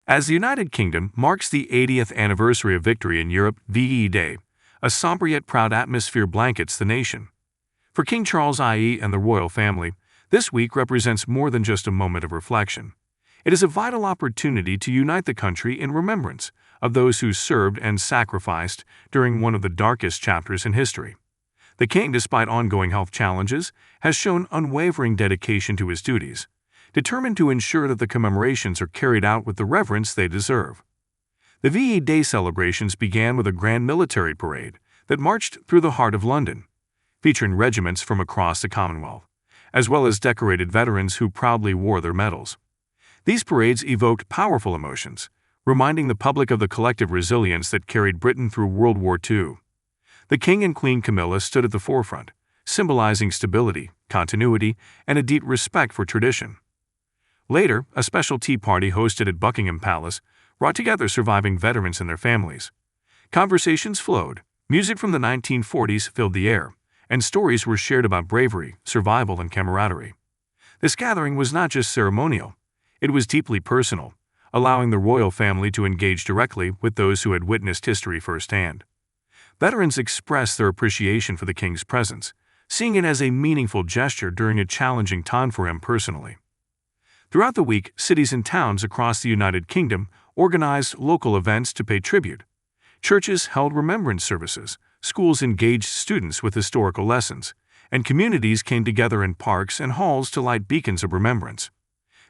As the United Kingdom marks the 80th anniversary of victory in Europe, VE Day, a somber yet proud atmosphere blankets the nation. For King Charles II and the royal family, this week represents more than just a moment of reflection. It is a vital opportunity to unite the country in remembrance of those who served and sacrificed during one of the darkest chapters in history. The king, despite ongoing health challenges, has shown unwavering dedication to his duties, determined to ensure that the commemorations are carried out with the reverence they deserve. The VE Day celebrations began with a grand military parade that marched through the heart of London, featuring regiments from across the Commonwealth, as well as decorated veterans who proudly wore their medals. These parades evoked powerful emotions, reminding the public of the collective resilience that carried Britain through World War II. The King and Queen Camilla stood at the forefront, symbolizing stability, continuity, and a deep respect for tradition. Later, a special tea party hosted at Buckingham Palace brought together surviving veterans and their families. Conversations flowed, music from the 1940s filled the air, and stories were shared about bravery, survival, and camaraderie. This gathering was not just ceremonial, it was deeply personal, allowing the royal family to engage directly with those who had witnessed history firsthand. Veterans expressed their appreciation for the king's presence, seeing it as a meaningful gesture during a challenging time for him personally. Throughout the week, cities and towns across the United Kingdom organized local events to pay tribute. Churches held remembrance services, schools engaged students with historical lessons, and communities came together in parks and halls to light beacons of remembrance.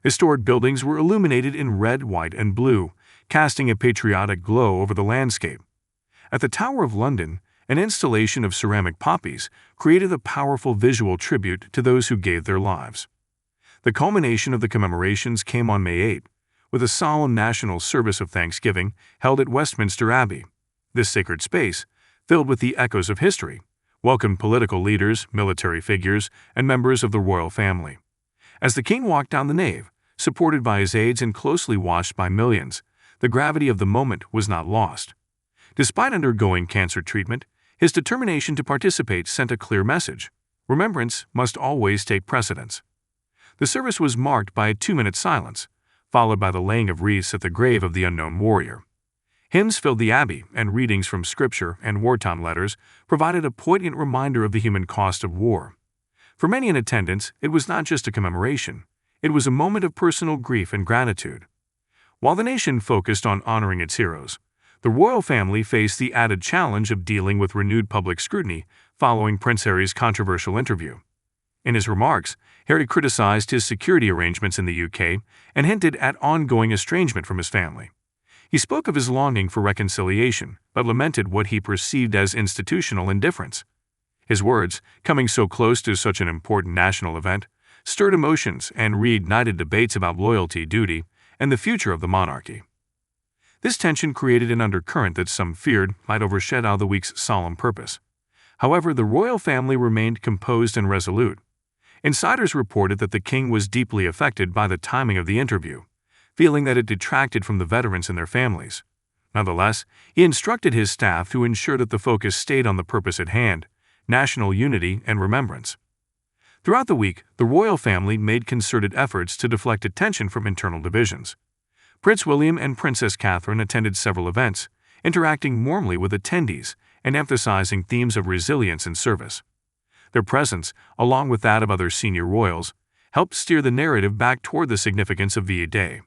Historic buildings were illuminated in red, white, and blue, casting a patriotic glow over the landscape. At the Tower of London, an installation of ceramic poppies created a powerful visual tribute to those who gave their lives. The culmination of the commemorations came on May 8, with a solemn national service of thanksgiving held at Westminster Abbey. This sacred space, filled with the echoes of history, welcomed political leaders, military figures, and members of the royal family. As the king walked down the nave, supported by his aides and closely watched by millions, the gravity of the moment was not lost. Despite undergoing cancer treatment, his determination to participate sent a clear message: remembrance must always take precedence. The service was marked by a 2-minute silence, followed by the laying of wreaths at the grave of the unknown warrior. Hymns filled the abbey, and readings from scripture and wartime letters provided a poignant reminder of the human cost of war. For many in attendance, it was not just a commemoration, it was a moment of personal grief and gratitude. While the nation focused on honoring its heroes, the royal family faced the added challenge of dealing with renewed public scrutiny following Prince Harry's controversial interview. In his remarks, Harry criticized his security arrangements in the UK and hinted at ongoing estrangement from his family. He spoke of his longing for reconciliation, but lamented what he perceived as institutional indifference. His words, coming so close to such an important national event, stirred emotions and reignited debates about loyalty, duty, and the future of the monarchy. This tension created an undercurrent that some feared might overshadow the week's solemn purpose. However, the royal family remained composed and resolute. Insiders reported that the king was deeply affected by the timing of the interview, feeling that it detracted from the veterans and their families. Nonetheless, he instructed his staff to ensure that the focus stayed on the purpose at hand: national unity and remembrance. Throughout the week, the royal family made concerted efforts to deflect attention from internal divisions. Prince William and Princess Catherine attended several events, interacting warmly with attendees and emphasizing themes of resilience and service. Their presence, along with that of other senior royals, helped steer the narrative back toward the significance of VE Day.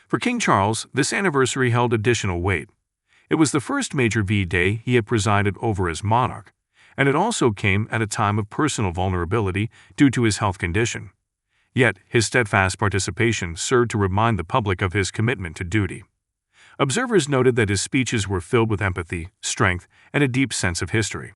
For King Charles, this anniversary held additional weight. It was the first major VE Day he had presided over as monarch, and it also came at a time of personal vulnerability due to his health condition. Yet, his steadfast participation served to remind the public of his commitment to duty. Observers noted that his speeches were filled with empathy, strength, and a deep sense of history.